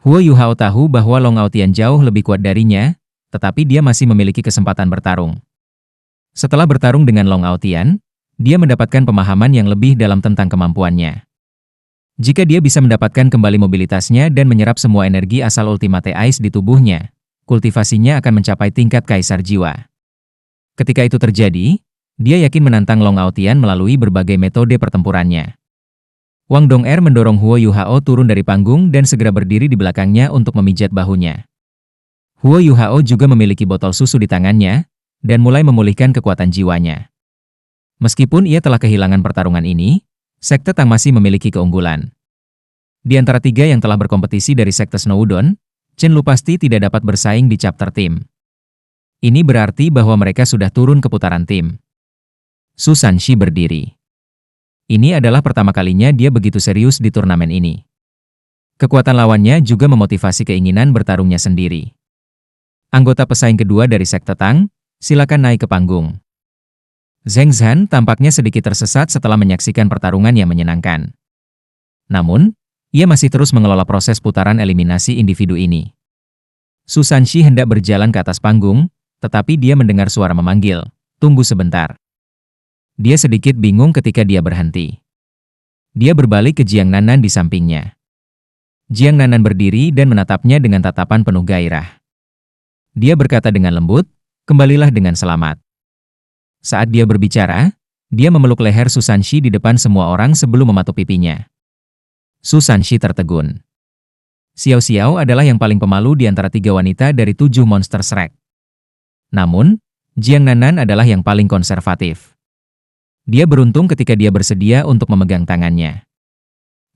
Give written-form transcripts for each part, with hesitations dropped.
Huo Yuhao tahu bahwa Long Aotian jauh lebih kuat darinya, tetapi dia masih memiliki kesempatan bertarung. Setelah bertarung dengan Long Aotian, dia mendapatkan pemahaman yang lebih dalam tentang kemampuannya. Jika dia bisa mendapatkan kembali mobilitasnya dan menyerap semua energi asal Ultimate Ice di tubuhnya, kultivasinya akan mencapai tingkat kaisar jiwa. Ketika itu terjadi, dia yakin menantang Long Aotian melalui berbagai metode pertempurannya. Wang Dong'er mendorong Huo Yuhao turun dari panggung dan segera berdiri di belakangnya untuk memijat bahunya. Huo Yuhao juga memiliki botol susu di tangannya, dan mulai memulihkan kekuatan jiwanya. Meskipun ia telah kehilangan pertarungan ini, Sekte Tang masih memiliki keunggulan. Di antara tiga yang telah berkompetisi dari Sekte Snow Udon, Chen Lu pasti tidak dapat bersaing di chapter tim. Ini berarti bahwa mereka sudah turun ke putaran tim. Su Sanshi berdiri. Ini adalah pertama kalinya dia begitu serius di turnamen ini. Kekuatan lawannya juga memotivasi keinginan bertarungnya sendiri. Anggota pesaing kedua dari Sekte Tang, silakan naik ke panggung. Zheng Zhan tampaknya sedikit tersesat setelah menyaksikan pertarungan yang menyenangkan. Namun, ia masih terus mengelola proses putaran eliminasi individu ini. Su Sanshi hendak berjalan ke atas panggung, tetapi dia mendengar suara memanggil, "Tunggu sebentar." Dia sedikit bingung ketika dia berhenti. Dia berbalik ke Jiang Nanan di sampingnya. Jiang Nanan berdiri dan menatapnya dengan tatapan penuh gairah. Dia berkata dengan lembut, "Kembalilah dengan selamat." Saat dia berbicara, dia memeluk leher Su Sanshi di depan semua orang sebelum mematuk pipinya. Su Sanshi tertegun. Xiao Xiao adalah yang paling pemalu di antara tiga wanita dari 7 monster Shrek. Namun, Jiang Nanan adalah yang paling konservatif. Dia beruntung ketika dia bersedia untuk memegang tangannya.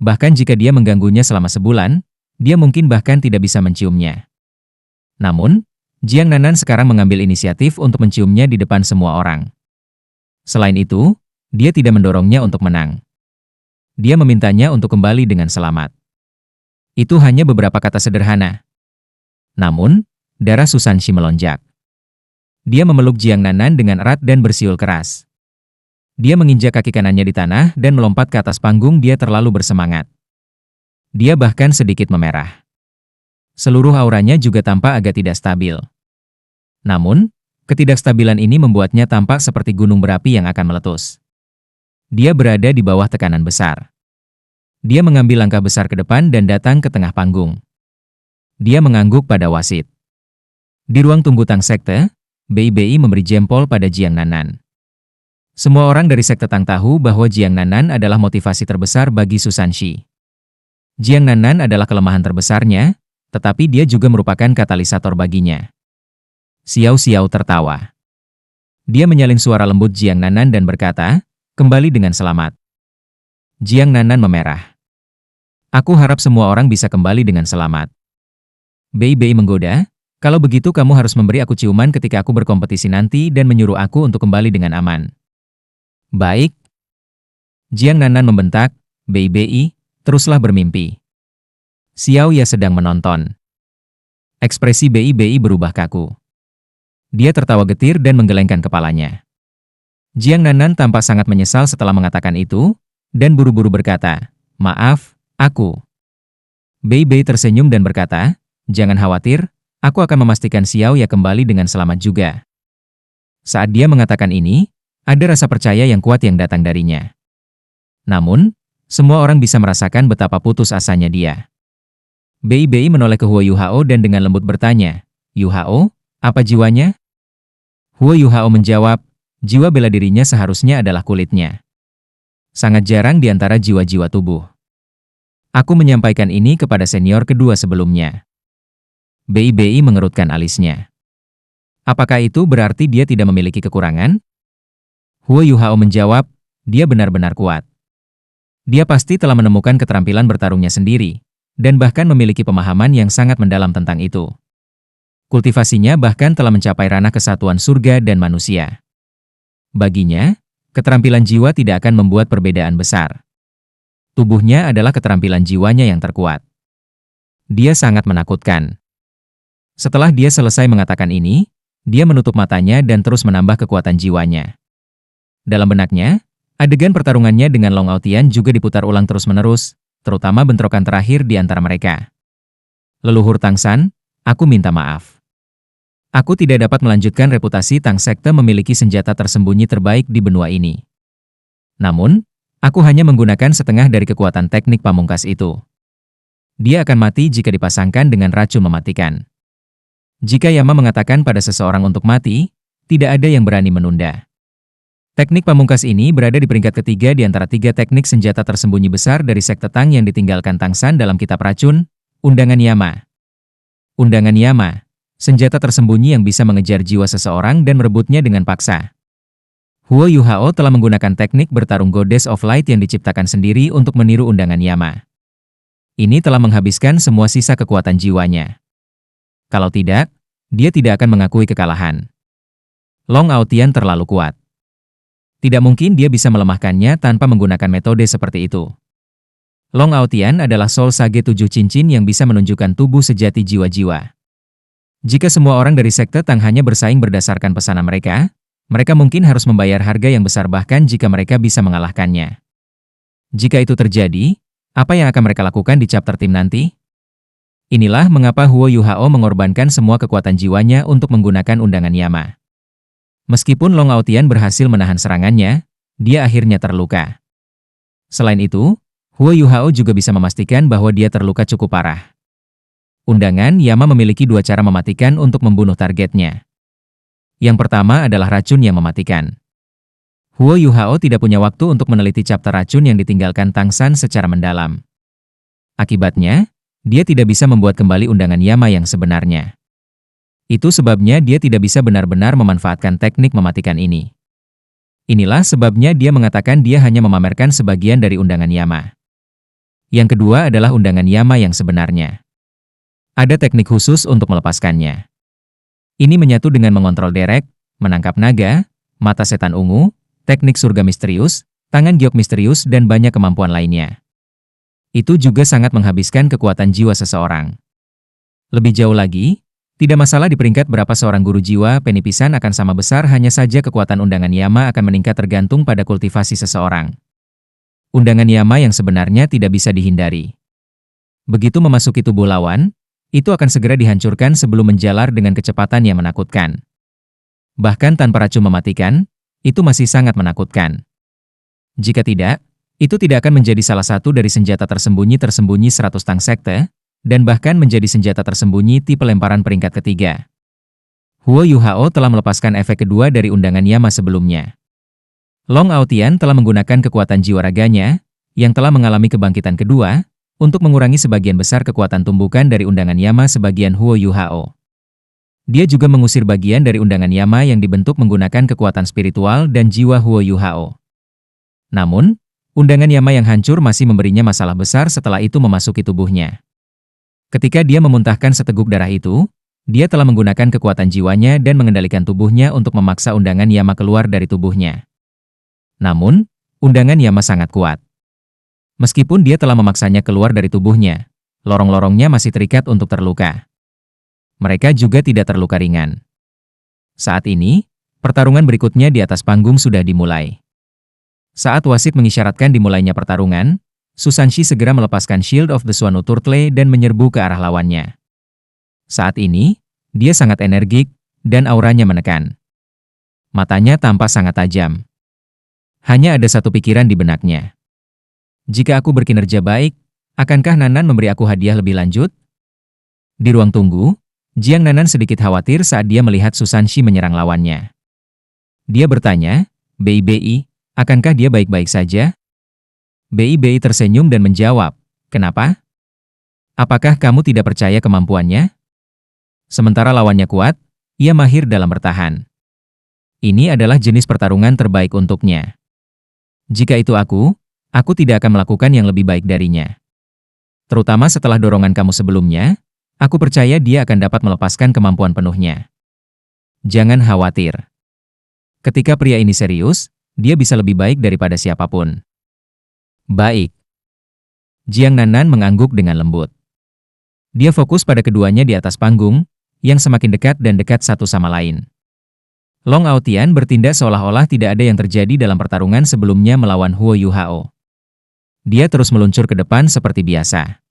Bahkan jika dia mengganggunya selama sebulan, dia mungkin bahkan tidak bisa menciumnya. Namun, Jiang Nanan sekarang mengambil inisiatif untuk menciumnya di depan semua orang. Selain itu, dia tidak mendorongnya untuk menang. Dia memintanya untuk kembali dengan selamat. Itu hanya beberapa kata sederhana. Namun, darah Su Sanshi melonjak. Dia memeluk Jiang Nanan dengan erat dan bersiul keras. Dia menginjak kaki kanannya di tanah dan melompat ke atas panggung. Dia terlalu bersemangat. Dia bahkan sedikit memerah. Seluruh auranya juga tampak agak tidak stabil. Namun, ketidakstabilan ini membuatnya tampak seperti gunung berapi yang akan meletus. Dia berada di bawah tekanan besar. Dia mengambil langkah besar ke depan dan datang ke tengah panggung. Dia mengangguk pada wasit. Di ruang tunggu Tang Sekte, Bei memberi jempol pada Jiang Nanan. Semua orang dari Sekte Tang tahu bahwa Jiang Nanan adalah motivasi terbesar bagi Su Sanshi. Jiang Nanan adalah kelemahan terbesarnya, tetapi dia juga merupakan katalisator baginya. Xiao Xiao tertawa. Dia menyalin suara lembut Jiang Nanan dan berkata, "Kembali dengan selamat." Jiang Nanan memerah. "Aku harap semua orang bisa kembali dengan selamat." Bei menggoda, "Kalau begitu kamu harus memberi aku ciuman ketika aku berkompetisi nanti dan menyuruh aku untuk kembali dengan aman." "Baik." Jiang Nanan membentak, Bei, teruslah bermimpi." Xiao Ya sedang menonton. Ekspresi Bei berubah kaku. Dia tertawa getir dan menggelengkan kepalanya. Jiang Nanan tampak sangat menyesal setelah mengatakan itu, dan buru-buru berkata, "Maaf, aku." Bei tersenyum dan berkata, "Jangan khawatir, aku akan memastikan Xiao Ya kembali dengan selamat juga." Saat dia mengatakan ini, ada rasa percaya yang kuat yang datang darinya. Namun, semua orang bisa merasakan betapa putus asanya dia. Bei menoleh ke Huo Yuhao dan dengan lembut bertanya, "Yuhao, apa jiwanya?" Huo Yuhao menjawab, "Jiwa bela dirinya seharusnya adalah kulitnya. Sangat jarang di antara jiwa-jiwa tubuh. Aku menyampaikan ini kepada senior kedua sebelumnya." Bei mengerutkan alisnya. "Apakah itu berarti dia tidak memiliki kekurangan?" Huo Yuhao menjawab, "Dia benar-benar kuat. Dia pasti telah menemukan keterampilan bertarungnya sendiri, dan bahkan memiliki pemahaman yang sangat mendalam tentang itu. Kultivasinya bahkan telah mencapai ranah kesatuan surga dan manusia. Baginya, keterampilan jiwa tidak akan membuat perbedaan besar. Tubuhnya adalah keterampilan jiwanya yang terkuat. Dia sangat menakutkan." Setelah dia selesai mengatakan ini, dia menutup matanya dan terus menambah kekuatan jiwanya. Dalam benaknya, adegan pertarungannya dengan Long Aotian juga diputar ulang terus-menerus, terutama bentrokan terakhir di antara mereka. Leluhur Tang San, aku minta maaf. Aku tidak dapat melanjutkan reputasi Tang Sekte memiliki senjata tersembunyi terbaik di benua ini. Namun, aku hanya menggunakan setengah dari kekuatan teknik pamungkas itu. Dia akan mati jika dipasangkan dengan racun mematikan. Jika Yama mengatakan pada seseorang untuk mati, tidak ada yang berani menunda. Teknik pamungkas ini berada di peringkat ketiga di antara 3 teknik senjata tersembunyi besar dari Sekte Tang yang ditinggalkan Tang San dalam kitab racun, Undangan Yama. Undangan Yama, senjata tersembunyi yang bisa mengejar jiwa seseorang dan merebutnya dengan paksa. Huo Yuhao telah menggunakan teknik bertarung Goddess of Light yang diciptakan sendiri untuk meniru Undangan Yama. Ini telah menghabiskan semua sisa kekuatan jiwanya. Kalau tidak, dia tidak akan mengakui kekalahan. Long Aotian terlalu kuat. Tidak mungkin dia bisa melemahkannya tanpa menggunakan metode seperti itu. Long Aotian adalah Soul Sage 7 cincin yang bisa menunjukkan tubuh sejati jiwa-jiwa. Jika semua orang dari Sekte Tang hanya bersaing berdasarkan pesanan mereka mungkin harus membayar harga yang besar bahkan jika mereka bisa mengalahkannya. Jika itu terjadi, apa yang akan mereka lakukan di chapter tim nanti? Inilah mengapa Huo Yuhao mengorbankan semua kekuatan jiwanya untuk menggunakan Undangan Yama. Meskipun Long Aotian berhasil menahan serangannya, dia akhirnya terluka. Selain itu, Huo Yuhao juga bisa memastikan bahwa dia terluka cukup parah. Undangan Yama memiliki 2 cara mematikan untuk membunuh targetnya. Yang pertama adalah racun yang mematikan. Huo Yuhao tidak punya waktu untuk meneliti chapter racun yang ditinggalkan Tang San secara mendalam. Akibatnya, dia tidak bisa membuat kembali Undangan Yama yang sebenarnya. Itu sebabnya dia tidak bisa benar-benar memanfaatkan teknik mematikan ini. Inilah sebabnya dia mengatakan dia hanya memamerkan sebagian dari Undangan Yama. Yang kedua adalah Undangan Yama yang sebenarnya. Ada teknik khusus untuk melepaskannya. Ini menyatu dengan mengontrol derek, menangkap naga, mata setan ungu, teknik surga misterius, tangan giok misterius dan banyak kemampuan lainnya. Itu juga sangat menghabiskan kekuatan jiwa seseorang. Lebih jauh lagi, tidak masalah di peringkat berapa seorang guru jiwa penipisan akan sama besar, hanya saja kekuatan Undangan Yama akan meningkat tergantung pada kultivasi seseorang. Undangan Yama yang sebenarnya tidak bisa dihindari. Begitu memasuki tubuh lawan, itu akan segera dihancurkan sebelum menjalar dengan kecepatan yang menakutkan. Bahkan tanpa racun mematikan, itu masih sangat menakutkan. Jika tidak, itu tidak akan menjadi salah satu dari senjata tersembunyi 100 Tang Sekte, dan bahkan menjadi senjata tersembunyi tipe lemparan peringkat ketiga. Huo Yuhao telah melepaskan efek kedua dari Undangan Yama sebelumnya. Long Aotian telah menggunakan kekuatan jiwa raganya, yang telah mengalami kebangkitan kedua, untuk mengurangi sebagian besar kekuatan tumbukan dari Undangan Yama sebagian Huo Yuhao. Dia juga mengusir bagian dari Undangan Yama yang dibentuk menggunakan kekuatan spiritual dan jiwa Huo Yuhao. Namun, Undangan Yama yang hancur masih memberinya masalah besar setelah itu memasuki tubuhnya. Ketika dia memuntahkan seteguk darah itu, dia telah menggunakan kekuatan jiwanya dan mengendalikan tubuhnya untuk memaksa Undangan Yama keluar dari tubuhnya. Namun, Undangan Yama sangat kuat. Meskipun dia telah memaksanya keluar dari tubuhnya, lorong-lorongnya masih terikat untuk terluka. Mereka juga tidak terluka ringan. Saat ini, pertarungan berikutnya di atas panggung sudah dimulai. Saat wasit mengisyaratkan dimulainya pertarungan, Susanshi segera melepaskan Shield of the Swan Turtle dan menyerbu ke arah lawannya. Saat ini, dia sangat energik, dan auranya menekan. Matanya tampak sangat tajam. Hanya ada satu pikiran di benaknya. Jika aku berkinerja baik, akankah Nanan memberi aku hadiah lebih lanjut? Di ruang tunggu, Jiang Nanan sedikit khawatir saat dia melihat Susanshi menyerang lawannya. Dia bertanya, "Bei, akankah dia baik-baik saja?" Bei tersenyum dan menjawab, "Kenapa? Apakah kamu tidak percaya kemampuannya?" Sementara lawannya kuat, ia mahir dalam bertahan. Ini adalah jenis pertarungan terbaik untuknya. Jika itu aku tidak akan melakukan yang lebih baik darinya. Terutama setelah dorongan kamu sebelumnya, aku percaya dia akan dapat melepaskan kemampuan penuhnya. Jangan khawatir. Ketika pria ini serius, dia bisa lebih baik daripada siapapun. Baik. Jiang Nanan mengangguk dengan lembut. Dia fokus pada keduanya di atas panggung, yang semakin dekat dan dekat satu sama lain. Long Aotian bertindak seolah-olah tidak ada yang terjadi dalam pertarungan sebelumnya melawan Huo Yuhao. Dia terus meluncur ke depan seperti biasa.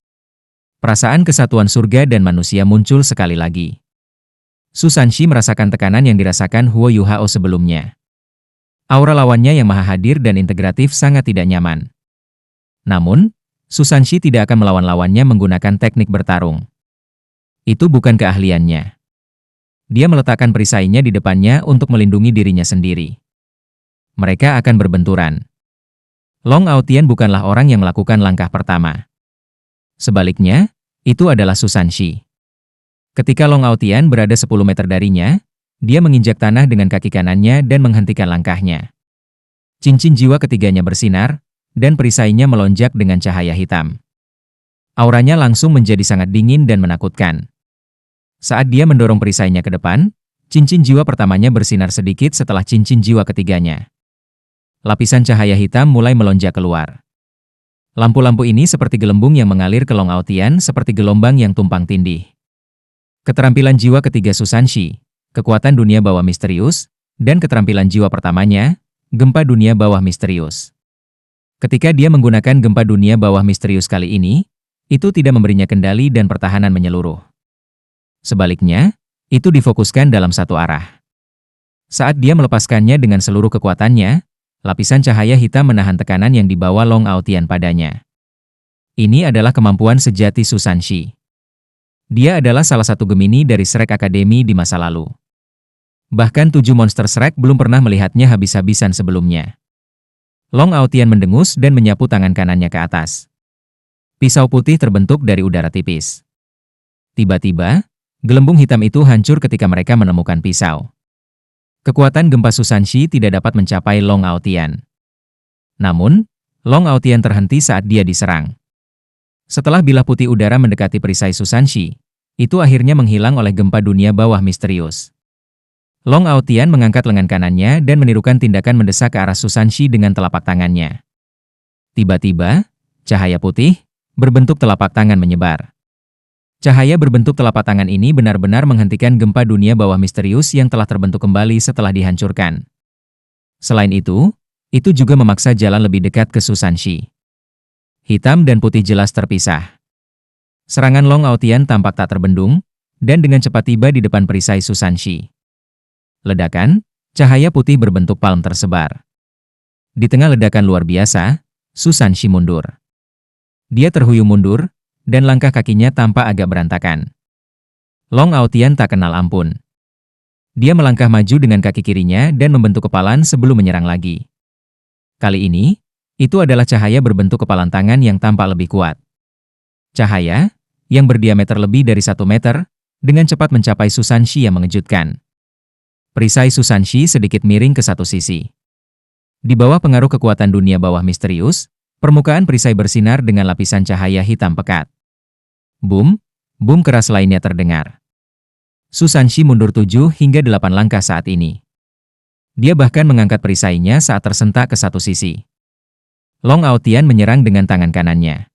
Perasaan kesatuan surga dan manusia muncul sekali lagi. Su Sanshi merasakan tekanan yang dirasakan Huo Yuhao sebelumnya. Aura lawannya yang maha hadir dan integratif sangat tidak nyaman. Namun, Su Sanshi tidak akan melawan lawannya menggunakan teknik bertarung. Itu bukan keahliannya. Dia meletakkan perisainya di depannya untuk melindungi dirinya sendiri. Mereka akan berbenturan. Long Aotian bukanlah orang yang melakukan langkah pertama. Sebaliknya, itu adalah Su Sanshi. Ketika Long Aotian berada 10 meter darinya, dia menginjak tanah dengan kaki kanannya dan menghentikan langkahnya. Cincin jiwa ketiganya bersinar, dan perisainya melonjak dengan cahaya hitam. Auranya langsung menjadi sangat dingin dan menakutkan. Saat dia mendorong perisainya ke depan, cincin jiwa pertamanya bersinar sedikit setelah cincin jiwa ketiganya. Lapisan cahaya hitam mulai melonjak keluar. Lampu-lampu ini seperti gelembung yang mengalir ke Long Aotian seperti gelombang yang tumpang tindih. Keterampilan jiwa ketiga Su Sanshi, kekuatan dunia bawah misterius, dan keterampilan jiwa pertamanya, gempa dunia bawah misterius. Ketika dia menggunakan gempa dunia bawah misterius kali ini, itu tidak memberinya kendali dan pertahanan menyeluruh. Sebaliknya, itu difokuskan dalam satu arah. Saat dia melepaskannya dengan seluruh kekuatannya, lapisan cahaya hitam menahan tekanan yang dibawa Long Aotian padanya. Ini adalah kemampuan sejati Su Sanshi. Dia adalah salah satu Gemini dari Shrek Academy di masa lalu. Bahkan 7 monster Shrek belum pernah melihatnya habis-habisan sebelumnya. Long Aotian mendengus dan menyapu tangan kanannya ke atas. Pisau putih terbentuk dari udara tipis. Tiba-tiba, gelembung hitam itu hancur ketika mereka menemukan pisau. Kekuatan gempa Su Sanshi tidak dapat mencapai Long Aotian. Namun, Long Aotian terhenti saat dia diserang. Setelah bilah putih udara mendekati perisai Su Sanshi, itu akhirnya menghilang oleh gempa dunia bawah misterius. Long Aotian mengangkat lengan kanannya dan menirukan tindakan mendesak ke arah Su Sanshi dengan telapak tangannya. Tiba-tiba, cahaya putih berbentuk telapak tangan menyebar. Cahaya berbentuk telapak tangan ini benar-benar menghentikan gempa dunia bawah misterius yang telah terbentuk kembali setelah dihancurkan. Selain itu juga memaksa jalan lebih dekat ke Su Sanshi. Hitam dan putih jelas terpisah. Serangan Long Aotian tampak tak terbendung, dan dengan cepat tiba di depan perisai Su Sanshi. Ledakan, cahaya putih berbentuk palm tersebar. Di tengah ledakan luar biasa, Su Sanshi mundur. Dia terhuyung mundur, dan langkah kakinya tampak agak berantakan. Long Aotian tak kenal ampun. Dia melangkah maju dengan kaki kirinya dan membentuk kepalan sebelum menyerang lagi. Kali ini, itu adalah cahaya berbentuk kepalan tangan yang tampak lebih kuat. Cahaya, yang berdiameter lebih dari 1 meter, dengan cepat mencapai Su Sanshi yang mengejutkan. Perisai Su Sanshi sedikit miring ke satu sisi. Di bawah pengaruh kekuatan dunia bawah misterius, permukaan perisai bersinar dengan lapisan cahaya hitam pekat. Boom, boom keras lainnya terdengar. Su Sanshi mundur 7 hingga 8 langkah saat ini. Dia bahkan mengangkat perisainya saat tersentak ke satu sisi. Long Aotian menyerang dengan tangan kanannya.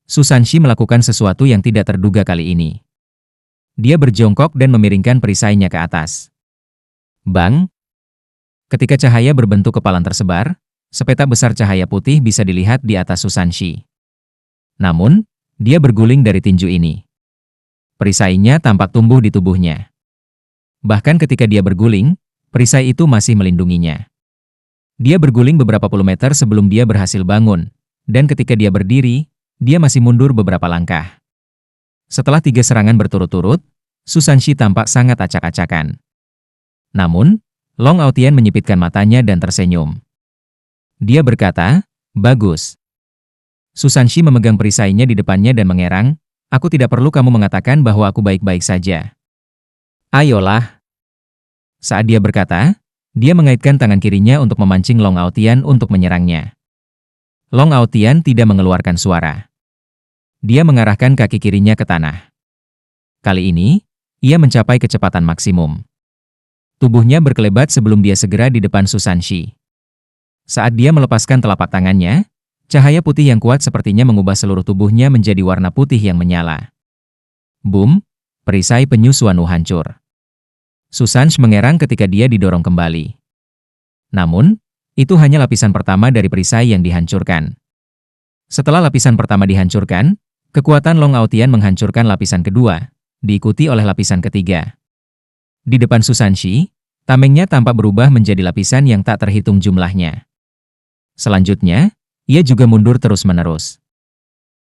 Su Sanshi melakukan sesuatu yang tidak terduga kali ini. Dia berjongkok dan memiringkan perisainya ke atas. Bang! Ketika cahaya berbentuk kepalan tersebar, sepetak besar cahaya putih bisa dilihat di atas Su Sanshi. Namun, dia berguling dari tinju ini. Perisainya tampak tumbuh di tubuhnya. Bahkan ketika dia berguling, perisai itu masih melindunginya. Dia berguling beberapa puluh meter sebelum dia berhasil bangun, dan ketika dia berdiri, dia masih mundur beberapa langkah. Setelah 3 serangan berturut-turut, Su Sanshi tampak sangat acak-acakan. Namun, Long Aotian menyipitkan matanya dan tersenyum. Dia berkata, "Bagus." Su Sanshi memegang perisainya di depannya dan mengerang, "Aku tidak perlu kamu mengatakan bahwa aku baik-baik saja. Ayolah." Saat dia berkata, dia mengaitkan tangan kirinya untuk memancing Long Aotian untuk menyerangnya. Long Aotian tidak mengeluarkan suara. Dia mengarahkan kaki kirinya ke tanah. Kali ini, ia mencapai kecepatan maksimum. Tubuhnya berkelebat sebelum dia segera di depan Su Sanshi. Saat dia melepaskan telapak tangannya, cahaya putih yang kuat sepertinya mengubah seluruh tubuhnya menjadi warna putih yang menyala. Boom! Perisai penyu Suanu hancur. Su Sanshi mengerang ketika dia didorong kembali. Namun, itu hanya lapisan pertama dari perisai yang dihancurkan. Setelah lapisan pertama dihancurkan, Kekuatan Long Aotian menghancurkan lapisan kedua, diikuti oleh lapisan ketiga. Di depan Susanshi, tamengnya tampak berubah menjadi lapisan yang tak terhitung jumlahnya. Selanjutnya, ia juga mundur terus-menerus.